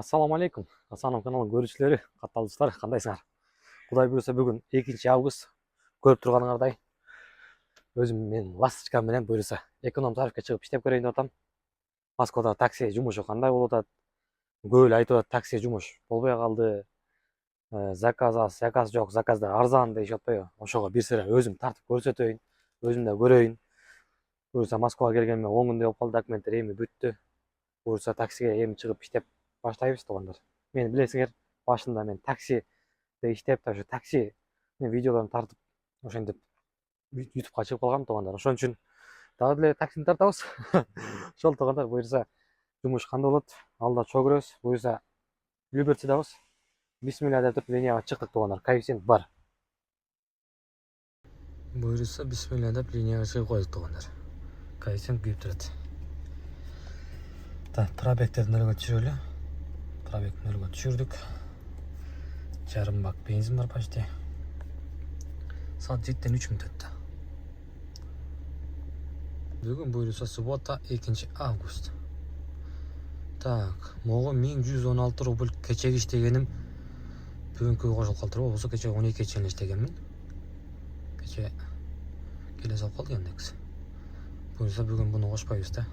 Ассаламу алейкум. Асаном каналының көрүүчүлөрү, катталуучулар, кандайсыңар? Кудай буюрса бүгүн 2 август. Көрүп турганыңардай өзүм мен ласточкам менен буюрса эконом тарифке чыгып иштеп көрөйүн деп атам. Москвада такси жумушу кандай болуп атат? Көп эле айтып атат, такси жумуш болбой калды. Заказ жок, заказдар арзан дейишип атпайбы? Ошого бир сыйра өзүм тартып көрсөтөйүн, өзүм да көрөйүн. Буюрса Москвага келгениме 10 күндөй болуп калды, документтер эми бүттү. Буюрса таксиге эми чыгып иштеп баштайбыз туугандар. Мени билесиңер, башында мен таксиде иштеп, даже такси видеолорун тартып ошентип ютубка чыгып калгам туугандар. Ошон үчүн дагы деле таксини тартабыз. Ошол туугандар, буюрса жумуш кандай болот? Алда чогуу көрөбүз. Буюрса Люберцидабыз. Бисмилля деп туруп линияга чыктык туугандар. Коэффициент бар. Буюрса бисмилля деп линияга чыгып койдук туугандар. Коэффициент күйүп турат. Так, пробегтерди нөлгө түшүрөлү. Пробег нөлгө түшүрдүк. Жарым бак бензин бар почти. Saat 7'den 3 minut öttü. Bugün buyursa subota 2 avgust. Tak, moğu 1116 rubl keçek iştegenim. Bugün köy koşul kaltırı olsa keçek 12 keçen iştegenmin. Keçe kele sap kaldı yandex. Buyursa bugün bunu koşpayız da.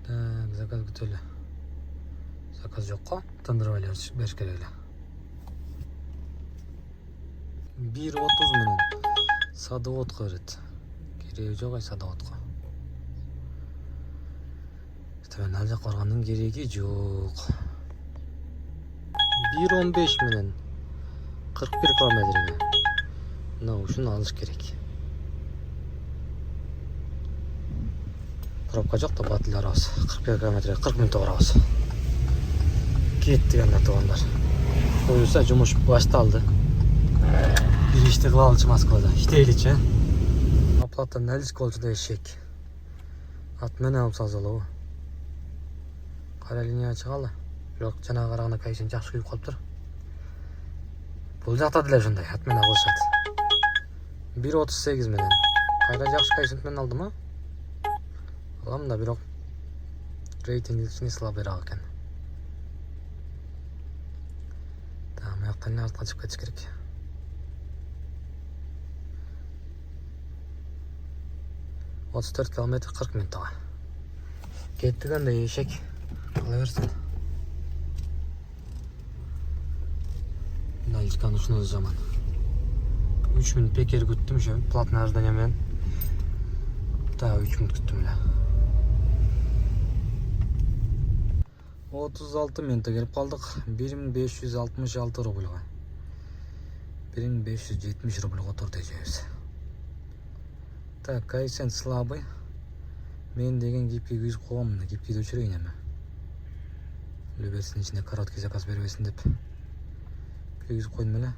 Tak, zakaz kütülü. Zakaz yokka, tındırıp alıyoruz, 5 kereyle. 1.30 менен садоводко берет. Кереги жок ай садоводко. Төбөн ал жак барганын кереги жок. 1.15 менен 41 километрге. Мына ушуну алыш керек. Пробка жок да батыл арабыз. 41 километрге 40 мүнөттө барабыз. Кеттик анда туугандар. Буюрса жумуш башталды. Bir işte kılavuz Moskva'da. İşteyliçe. Aplata наличка болчу да эшек. Ат менен алып салса болобу. Кара линияга чыгалы. Бирок жанага караганда коэффициент жакшы күйүп калыптыр. Бул жакта деле ушундай ат менен алышат. 1.38 менен. Кайра жакшы коэффициент менен алдым а? Алам да бирок рейтинг ичине слабыйраак экен. Тамам, аяктан эле артка чыгып кетиш керек. 34 kilometre 40 minut daha. Kettik anda eşek. Alıversin. Наличканы ушундай жаман. 3 minut бекер күттүм ошо. Платный ожидание менен. Да, 3 minut күттүм эле. 36 минутта келип калдык. 1566 рубльга. 1570 рубльга отурду эжебиз. Так, коэффициент слабый. Мен деген гипки күйүп койгом, гипки өчүрөйүн эми. Люберцинин ичинде короткий заказ бербесин деп. Күйүп койдум эле.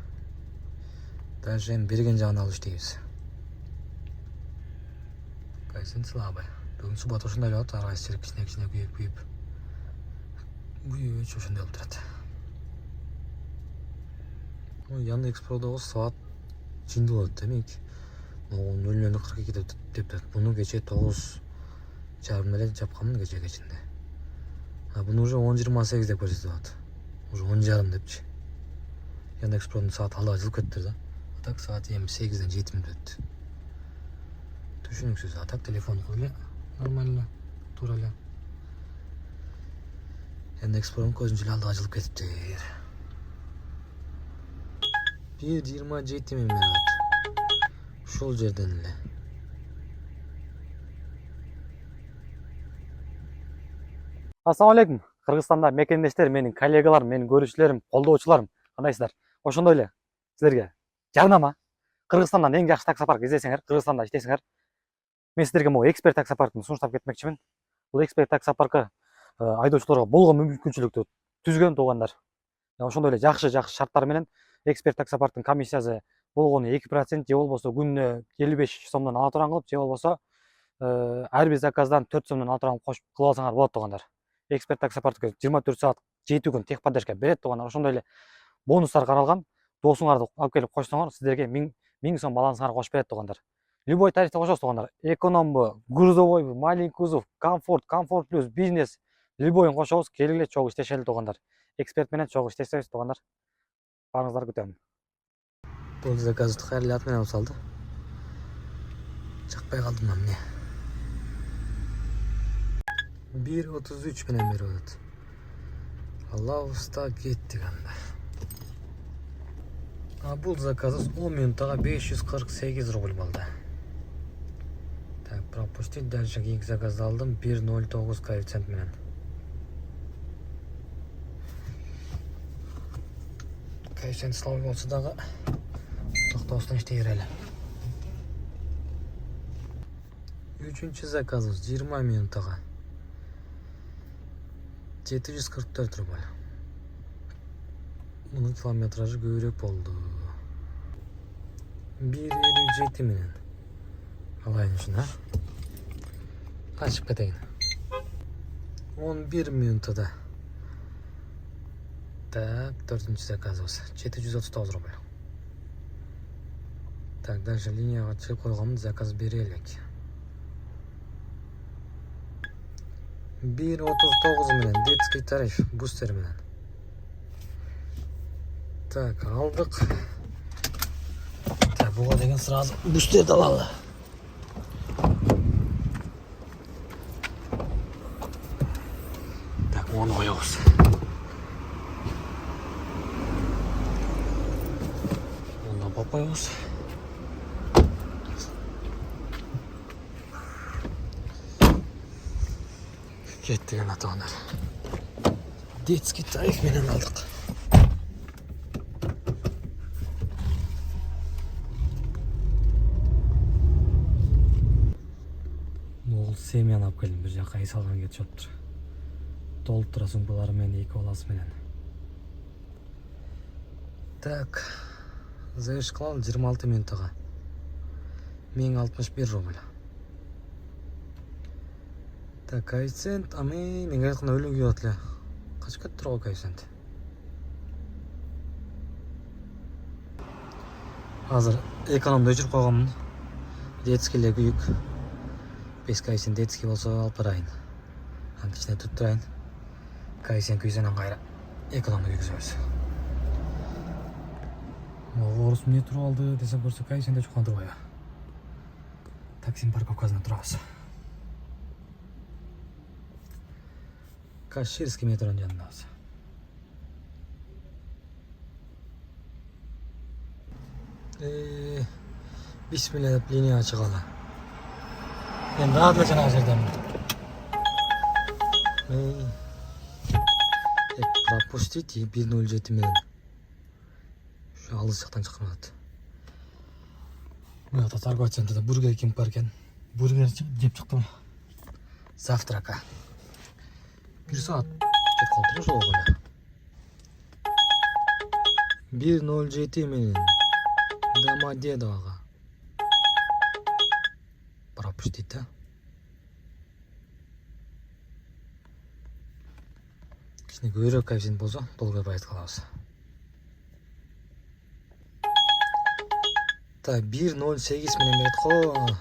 Даже эми берген жагын алып иштейбиз. Коэффициент слабый. Бүгүн суббота ушундай эле болот, ар кайсы кичине күйүп. Күйүп ошондой болуп турат. Яндекс.Продогу саат жинди болот демек. 00:42 деп турат. Буну кече 9:30 эле жапканмын кечинде. Буну уже 10:28 деп көрсөтүп атат. Уже 10:30 депчи. Яндекс.Продун сааты алда жылып кетти да. Так саат эми 8'den 7 мүнөт өттү. Түшүнүксүз. А так телефон эле нормально, туура эле. Яндекс.Продун көзүнчө эле алда жылып кетиптир. 1:27 минут. Ушул жерден эле. Ассаламу алейкум. Кыргызстанда мекендештер, менин коллегаларым, менин көрүүчүлөрүм, колдоочуларым, кандайсыздар? Ошондой эле силерге жарнама. Кыргызстандан эң жакшы таксопарк издесеңер, Кыргызстанда иштесеңер, мен силерге могу эксперт таксопаркын сунуштап кетмекчимин. Бул эксперт таксопаркы айдоочуларга болгон мүмкүнчүлүктү түзгөн туугандар. Ошондой эле жакшы шарттар менен эксперт таксопарктын комиссиясы болгону 2% же болбосо күнүнө 55 сомдон ала турган кылып, же болбосо ар бир заказдан 4 сомдон ала турган кылып алсаңар болот туугандар. Эксперт таксопаркы 24 саат 7 күн техподдержка берет туугандар. Ошондой эле бонустар каралган. Досуңарды алып келип койсоңор, сиздерге 1000 сом балансыңарга кошуп берет туугандар. Любой тарифте кошосуз туугандар. Экономбу, грузовойбу, маленький кузов, комфорт плюс, бизнес. Любойун кошобуз. Келгиле чогуу иштешели туугандар. Эксперт менен чогуу иштешебиз туугандар. Барыңыздарды күтөм. Бул заказды кайрылы ат менен алып салды. Чакпай калдым эмне. 1.33 менен берип атат. Алабызда кеттик анда. Бул заказыбыз 10 минуттага 548 рубль болду. Так, пропустить. Дальше кийинки заказды алдым 1.09 коэффициент менен. Коэффициент слабый болсо дагы токтоосун иштей берели. Үчүнчү заказыбыз 20 минуттага 744 рубль. Bunun kilometrajı көбүрөөк болду. 1.57 менен. Алайын ушуна. Ачып кетейин. 11 минутада. Так, 4-нчү заказыбыз 739 рубль. Так, дальше линияга чыгып койгонмун, заказ берелик. 1.39 менен детский тариф бустер менен. Так, алдык. Так, буга деген сразу бустерди алалы. Так, onu коебуз. Onu алып коебуз. Кеттик ана туугандар. Детский тариф менен алдык. Семьяны алып келдим, бир жака ай салган кетип жатыптыр. Толуп тура сумкалары менен, 2 баласы менен. Так, завершить кылалы 26 минуттага 1061 рубль. Так, коэффициент, менге айтканда өлүп күйүп эле. Качып кетиптир го коэффициент. Азыр экономду өчүрүп койгонмун. Детскийлер күйүк. 5 коэффициент детский болсо алып барайын. Кичине туттурайын. Коэффициент күйсөнөн кайра экономду күйгүзөбүз. Орус эмне туруп алды десе көрсө коэффициент чуккан турбайбы. Таксим парковкасына турабыз. Каширский метронун жанындабыз. Бисмилля деп линияга чыгалы. Ben rahat ve cenazeden. Пропустите 1.07 менен. Şu алыс жактан чыккан атат. Мына торговый центрде бургер кинг бар экен. Бургер жеп чыктым. Завтрака. 1 saat кетип калды ошол эле. 1.07 менен. Домодедово. Пропустить, да? Кичине көбүрөөк коэффициент болсо, долго байт калабыз. Так, 1.08 менен берет го.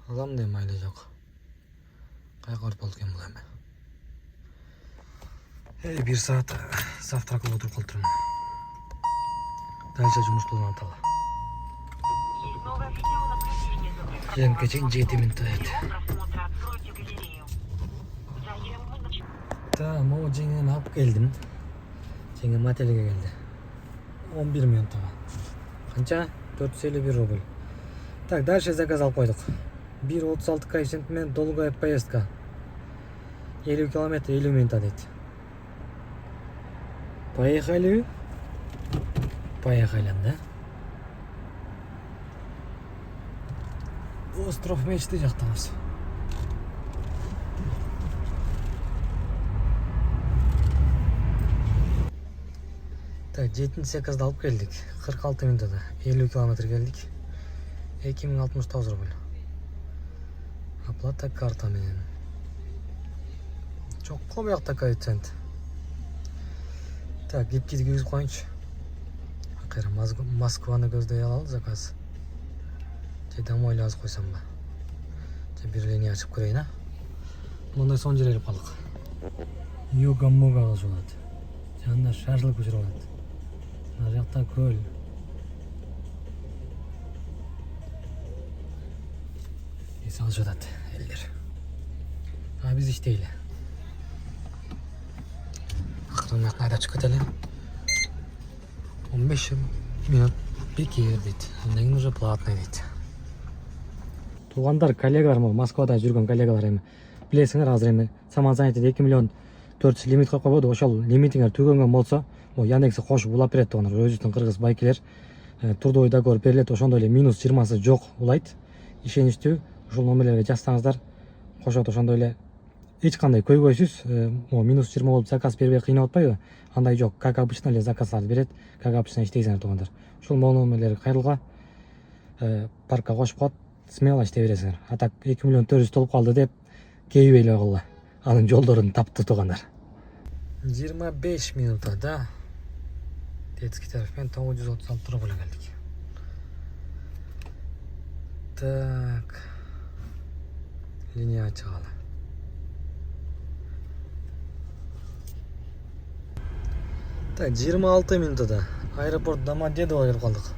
Алам да майла жок. Кайгыр болду экен бул эми. 1 saat завтрак кылып отуруп калдым. Дальше жумуш болуп аталы. Жемке чейин 7 минут өтөт. Та, могу жеңени алып келдим. Жеңем отелге келди. 11 минуттага. Канча? 451 рубль. Так, дальше заказ алып койдук. 1.36 коэффициент менен долгая поездка. 50 километр 50 минутта дейт. Поехали. Поехали, да? Остров мечты жактабыз. Так, 7-нчи заказды алып келдик. 46 минутада 50 километр келдик. 2069 рубль. Оплата карта менен. Чокко буякта коэффициент. Так, гипкиди киргизип коюнчу. Акыры Москваны көздөй алалы заказ. домой жазып қойсам ба? Bir liniya açıp koyayım ha. Bundan son жереліп қалдық. Йога-мугаға жолады. Жанында шаржылық көшір олады. Мына жақта көл. Есал жатады елдер. А біз іштейлі. Ақырын мақын айдап шығып кетелі. 15 минут бекер дейді. Ондан кейін уже платный дейді. Туғандар, коллегалар, Москвада жүрген коллегалар еме. Білесіңдер, азыр еме саман занятиеде 2 миллион 400 лимит қойып қойды. Ошол лимитиңер түгөнген болса, Яндекс қосып улап берет туғандар. Өзүтүн кыргыз байкелер турдой договор берилет. Ошондой эле минус 20сы жок улайт. Ишеничтүү. Ошол номерлерге жазсаңыздар, кошот ошондой эле эч кандай көйгөйсүз минус 20 болуп заказ бербей кыйнап атпайбы? Андай жок. Как обычно эле заказдарды берет. Как обычно иштейсиңер туғандар. Ошол номерлер кайрылга паркка кошуп коет. Смело işte бересіңдер. А так 2 миллион 400 толып қалды деп кейбейлі қылды. Анын жолдарын тапты туғандар. 25 минутада детский тарифпен 936 рубль келдік. Так. Линия чығалы. Так, 26 минутада аэропорт Домодедово келіп қалдық.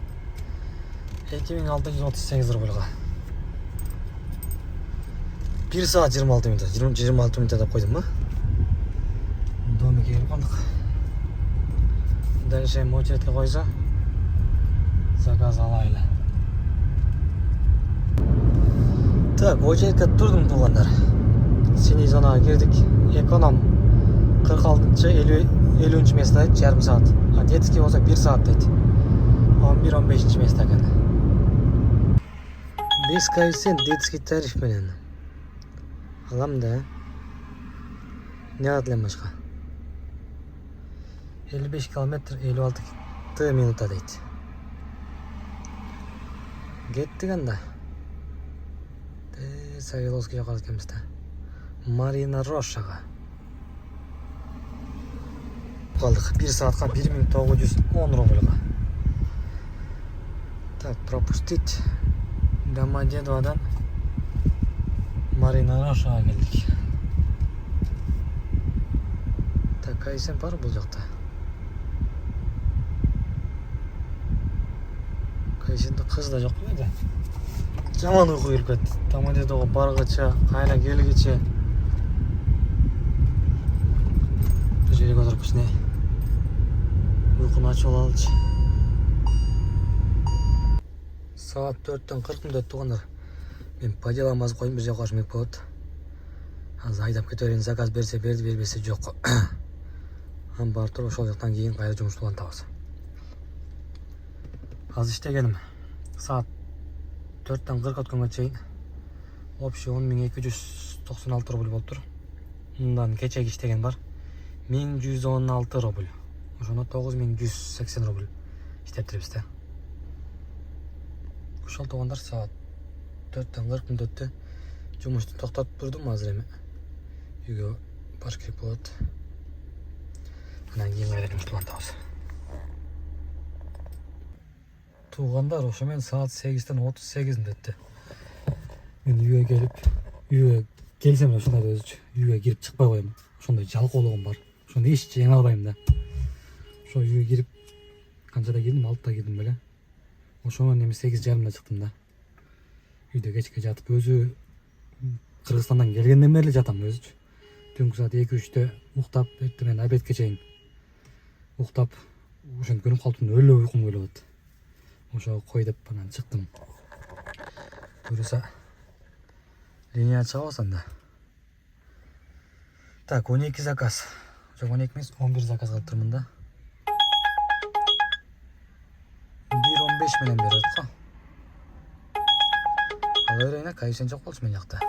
2638 рубльға. 1 saat 26 minut. 26 minutda qo'ydim mi? Domiga kelib qoldik. Дальше очередьga qo'ysa zakaz alaylik. Так, очередьga turdim tuğanlar. Siniy zonaga kirdik. Ekonom 46-50 место deydi, yarım saat. A detskiy bo'lsa 1 saat deydi. 11-15 место ekan. 5 koefficient детский tarif bilan. Alamda. Ne adlen başka? 55 kilometre 56 minuta deydi. Getdik anda. Savilovskiga qolganmiz da. Marina Rosha'ga. Qoldik 1 saatga 1910 rublga. Так, пропустить. Домодедоводан Marina Rosha'ga geldik. Так, kaysen бар бұл жақта. Kaysenде қыз да жоқ еді. Жаман ұйқы келіп кетті. Домодедовоға барғыча, қайла келгіче. Бұл жерге отырып ішіне ұйқыны ашып алалычы. Saat 4'ten 40 minut tuğanlar. Ben padelamaz koyun bir жаққа ашмек болады. Азыр айдап кетерин заказ берсе берди, бербесе жок. Ам бар туруп ошол жактан кийин кайра жумуш улантабыз. Азыр иштегеним саат 4'ten 40 өткөнгө чейин общий 10.296 рубль болуп тур. Мындан кечеги иштеген бар 1116 рубль. Ошондо 9180 рубль иштептирбиз да. Ошол тугандар саат 4'ten 40 мүнөттө жумушту токтотуп турдум азыр эми. Үйгө баш керек болот. Анан кийин кайра жумушту улантабыз. Тугандар ошо менен саат 8'ten 38 мүнөттө. Мен үйгө келсем ошондой өзүчө үйгө кирип чыкпай коем. Ошондой жалкоолугум бар. Ошондо эч жеңе албайм да. Ошо үйгө кирип канчада кирдим? 6'da кирдим беле. Ошондон эми 8:30 чыктым да. Үйдө кечке жатып өзү Кыргызстандан келгенден бери жатам өзүчү. Түнкү саат 2-3'тө уктап, эртең обедке чейин уктап, ошентип көрүп калдым, өлө уйкум келип атты. Ошо кой деп анан чыктым. Буюрса линия чыга алсам. Так, 12 заказ. Жок 12 эмес, 11 заказ кылып турмун да. 1.15 менен берет го. Ал өрөйнө кайсын жок болчу мен жакта.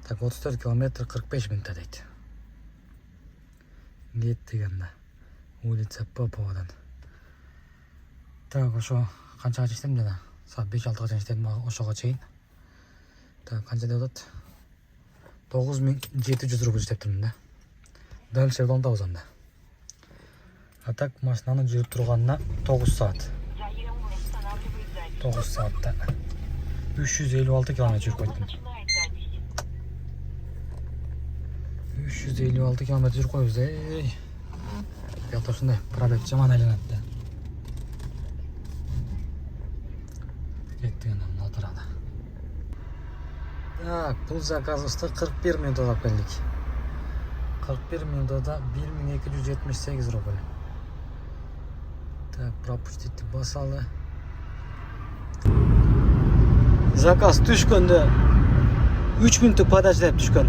Так, 34 километр 45 минутта дейт. Кеттик анда. Улица Поповадан. Так, ошо канчага иштедим да? Саат 5-6га чейин иштедим, ошого чейин. Так, канча деп атат? 9700 рубль иштептирмин да. Дальше улантабыз анда. А так машинаның жүріп тұрғанына 9 саат. 9 саатта 356 км жүріп қойдым. 356 км жүріп қойбыз. Бұяқта осындай пробег жаман айланады. Кеттіген отырады. Так, бұл заказымызды 41 минутада алып келдік. 41 минутада 1278 рубль. Так, пропустите басалы. Заказ түшкенде 3 минуттық подача деп түшкен.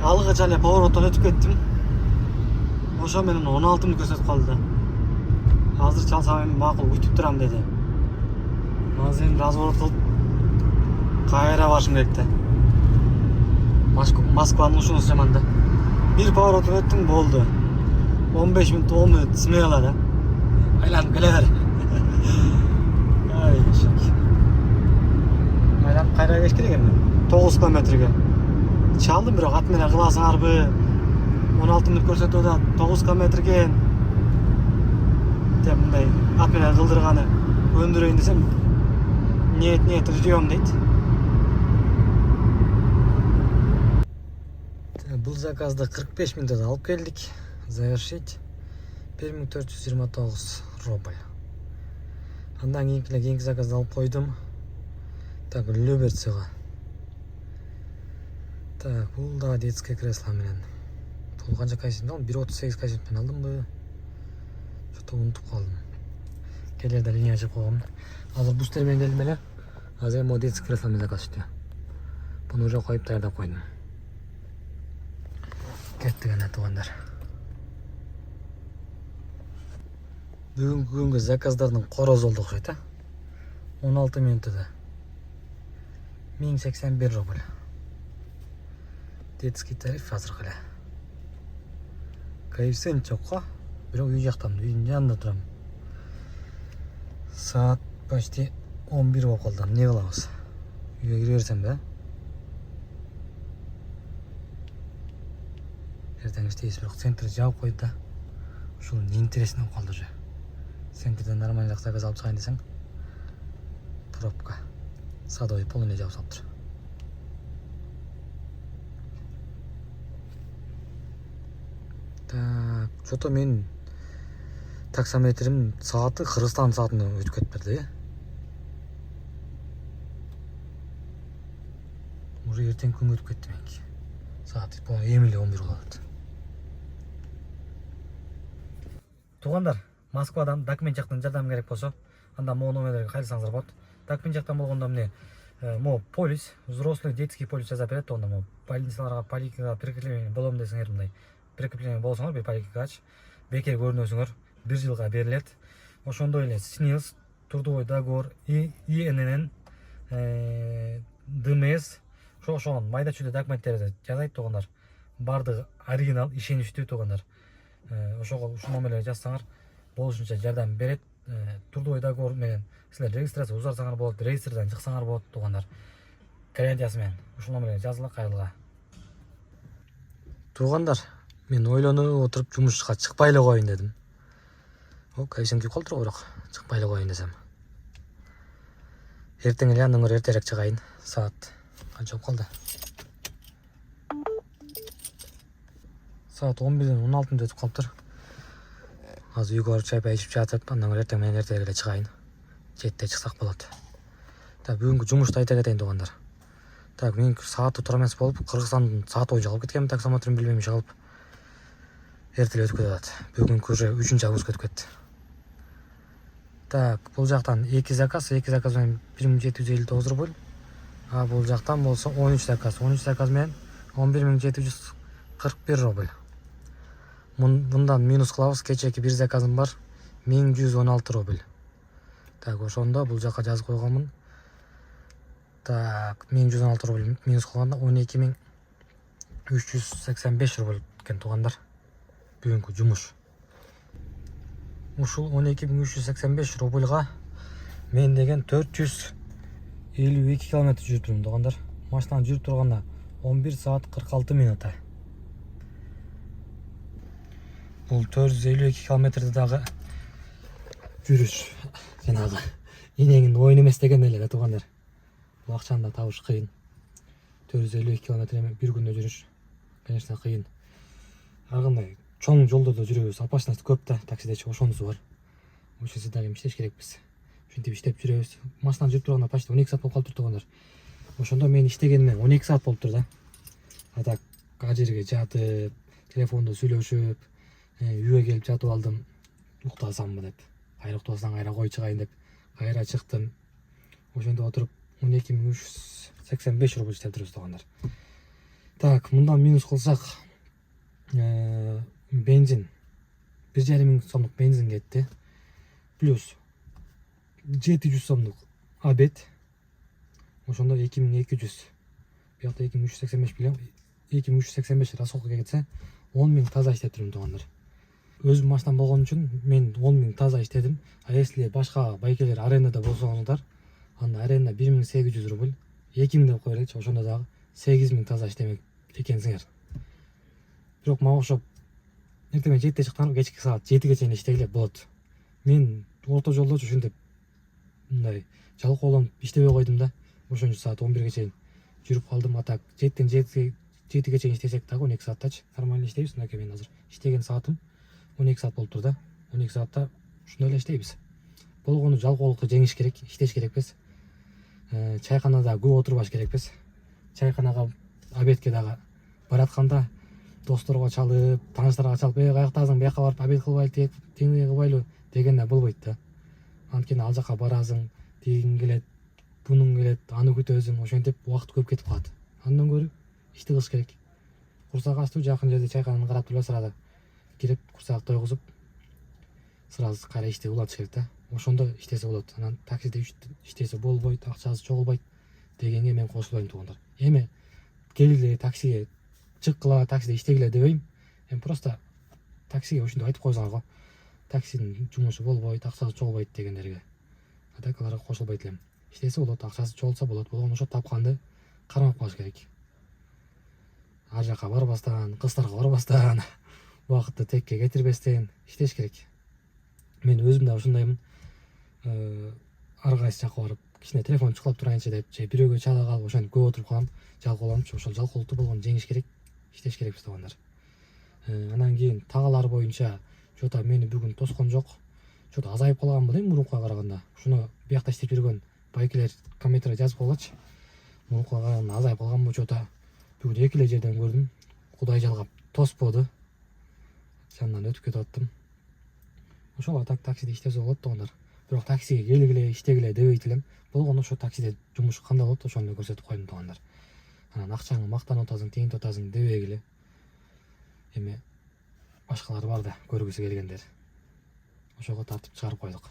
Алғы жале повороттан өтіп кеттім. Ошо менен 16 минут көрсөтүп калды. Азыр чалсам макул күтүп турам деди. Азыр эми разворот кылып кайра барышым керекти. Москванын ушунусу жаман да. Бир поворот өттүм болду. 15 минут 10 минут смела да. Айланып келе бер. Ай, шек. Айланып кайра кеш керек эми. 9 километрге. Чалдым бирок ат менен кыласыңарбы? 16 минут көрсөтүп да 9 километрге деп мындай ат менен кылдырганы өндүрөйүн десем, нет, ждём дейт. Бул заказды 45 минутта алып келдик. Завершить 1429 рубль. Андан кийинки заказды алып койдум. Так, Люберцега. Так, бул да детское кресло менен. Бул канча коэффициент алдым? 1.38 коэффициентпен алдымбы? Что-то унутуп калдым. Келерде линия ачып койгом. Азыр бустер менен келдим эле. Азыр эми детский кресло менен заказ түштү. Буну уже коюп даярдап койдум. Кеттик ана туугандар. Бүгүнкү күнгө заказдардын короз болду окшойт, 16 минутта 1081 рубль. Детский тариф азыркы эле. Коэффициент жок го, бирок үй жактамын, үйдүн жанында турам. Саат почти 11 болуп калды. Эмне кылабыз? Үйгө кире берсем да? Эртең иштейбиз, бирок центр жабып койду да. Ушул неинтересно болуп калды уже. Центрден нормальный заказ алып чыгайын десең, пробка. Садовый полный жабып салыптыр. Так, что-то мен таксометрим сааты Кыргызстан саатына өтүп кетип берди. Уже эртең күн өтүп кетти меники. Саат эмиле 11 болот. Туугандар, Москвадан документ жактан жардам керек болсо, анда могу номерлерге кайрылсаңыздар болот. Документ жактан болгондо эмне, могу полис, взрослый детский полис жаза берет, онда могу больницаларга, поликлиникага прикрепление болом десеңер мындай. Прикрепление болсоңор, бир поликлиникач, бекер көрүнөсүңөр, 1 жылга берилет. Ошондой эле СНИЛС, трудовой договор, ИНН, ДМС, ошон майда чүйдө документтерди жазайт туугандар. Бардыгы оригинал, ишеничтүү туугандар. Ошого ушул номерлерди жазсаңар, болушунча жардам берет. Трудовой договор менен силер регистрация узартсаңар болот, регистрден чыксаңар болот туугандар. Гарантиясы менен ушул номерлерди жазыла кайрылга. Туугандар, мен ойлонуп отуруп жумушка чыкпай эле коеюн дедим. Коэффициент кирип калды бирок чыкпай эле коеюн десем. Эртең эле андан көрө эртерээк чыгайын. Саат канча болуп калды? Саат 11-ден 16 мүнөт өтүп калыптыр. Азыр үйгө барып чай ичип жатып, андан көрө эртең менен эртерээк эле чыгайын. 7-те чыксак болот. Так, бүгүнкү жумушту айта кетейин туугандар. Так, мен сааты туура эмес болуп, Кыргызстандын сааты боюнча калып кеткенмин, таксометрин билбейм иш калып. Эртелеп өтүп кетип атат. Бүгүнкү уже 3-чү август өтүп кетти. Так, бул жактан 2 заказ менен 1759 рубль. А бул жактан болсо 13 заказ менен 11741 рубль. Мындан минус кылабыз, кечээки бир заказым бар, 1116 рубль. Так, ошондо бул жака жазып койгонмун. Так, 1116 рубль минус кылганда 12385 рубль экен туугандар. Бүгүнкү жумуш. Ушул 12385 рубльга мен деген 452 километр жүрүп турмун туугандар. Машинаны жүрүп турганда 11 саат 46 минута. Бұл 452 километрді дағы жүріш. Жаңағы енеңін ойын емес деген эле туугандар. Бұл акчаны да табыш кыйын. 452 километр bir күндө жүрүш. Конечно, кыйын. Ар кандай чоң жолдордо жүрөбүз. Опасность көп да, таксидечи ошонусу бар. Ошонсу дагы иштеш керекпиз. Ушинтип иштеп жүрөбүз. Машина жүрүп турганда почти 12 саат болуп калыптыр туугандар. Ошондо мен иштегениме 12 саат болуптур да. А так ар жерге жатып, телефондо сүйлөшүп, үйгө келип жатып алдым. Уктасамбы деп. Кайра уктасаң кайра кой чыгайын деп. Кайра чыктым. Ошондо отуруп 12.385 рубль иштеп турбуз туугандар. Так, мындан минус кылсак, бензин 1,5 сомдук бензин кетти. Плюс 700 сомдук обед. Ошондо 2200. Биякта 2385 билем. 2385 расходко кетсе 10.000 таза иштеп турмун туугандар. Өзүм машинам болгон үчүн мен 10.000 таза иштедим. А если башка байкелер арендада болсоңуздар, анда аренда 1800 рубль, 2000 деп коелучу, ошондо дагы 8000 таза иштемек экенсиңер. Бирок мага окшоп эртең 7-те чыккан, кечки саат 7ге чейин иштегиле болот. Мен орто жолдо ушинтип мындай жалкоолонуп иштебей койдум да. Ошончу саат 11ге чейин жүрүп калдым. А так 7-тен 7ге чейин иштесек дагы 12 сааттачы нормально иштейбиз. Мынакей мен азыр иштеген саатым 12 саат болуптур да. 12 саатта ушундай эле иштейбиз. Болгону жалкоолукту жеңиш керек, иштеш керекпиз. Чайканада көп отурбаш керекпиз. Чайканага обедке дагы баратканда досторго чалып, тааныштарга чалып, каяктасың, бияка барып обед кылбайлы, теңдей кылбайлы дегенде болбойт да. Анткени ал жака барасың, тигиң келет, бунуң келет, аны күтөсүң, ошентип убакыт көп кетип калат. Андан көрү ишти кылыш керек. Курсак ачтуу жакын жерде чайкананы карап туруп сырада кирип, курсак тойгузуп, сразу кайра ишти улатыш керек да. Ошондо иштесе болот. Анан таксиде иштесе болбойт, акчасы чогулбайт дегенге мен кошулбайм туугандар. Эми келгиле таксиге чыккыла, таксиде иштегиле дебейм. Эми просто таксиге ушинтип айтып койсоңор го. Таксинин жумушу болбойт, акчасы чогулбайт дегендерге. А так аларга кошулбайт элем. Иштесе болот, акчасы чогулса болот. Болгону ошо тапканды кармап калыш керек. Ар жака барбастан, кыздарга барбастан, убакытты текке кетирбестен иштеш керек. Мен өзүм да ушундаймын. Ар кайсы жака барып, кичине телефон чукулап турайынчы деп, же бирөөгө чала калып, ошентип көп отуруп калам, жалкоолонупчу. Ошол жалкоолукту болгону жеңиш керек, иштеш керекпиз туугандар. Анан кийин тагалар боюнча жото мени бүгүн тоскон жок. Жото азайып калганбы дейм мурункуга караганда. Ушуну биякта иштеп жүргөн байкелер комментарийге жазып койгулачы. Мурункуга караганда азайып калганбы жото. Бүгүн эки эле жерден көрдүм. Кудай жалгап тосподу. Жанынан өтүп кетип аттым. Ошол так таксиде иштесе болот туугандар. Бирок таксиге келгиле, иштегиле дебейт элем. Болгону ошо таксиде жумуш кандай болот, ошону көрсөтүп койдум туугандар. Анан акчаңы мактанып атасың, тегинтип атасың дебегиле. Эми башкалар бар да, көргүсү келгендер. Ошого тартып чыгарып койдук.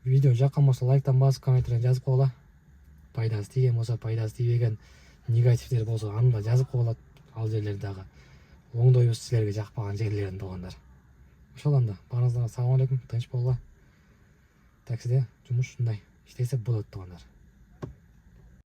Видео жаккан болсо лайктан басып, комментарийге жазып койгула. Пайдасы тийген болсо, пайдасы тийбеген, негативдер болсо аны да жазып койгула. Ал жерлерди дагы оңдойбуз силерге жакпаган жерлерин туугандар. Ошол анда баарыңыздарга салам алейкум, тынч болгула. Таксиде жумуш ушундай иштесе болот туугандар.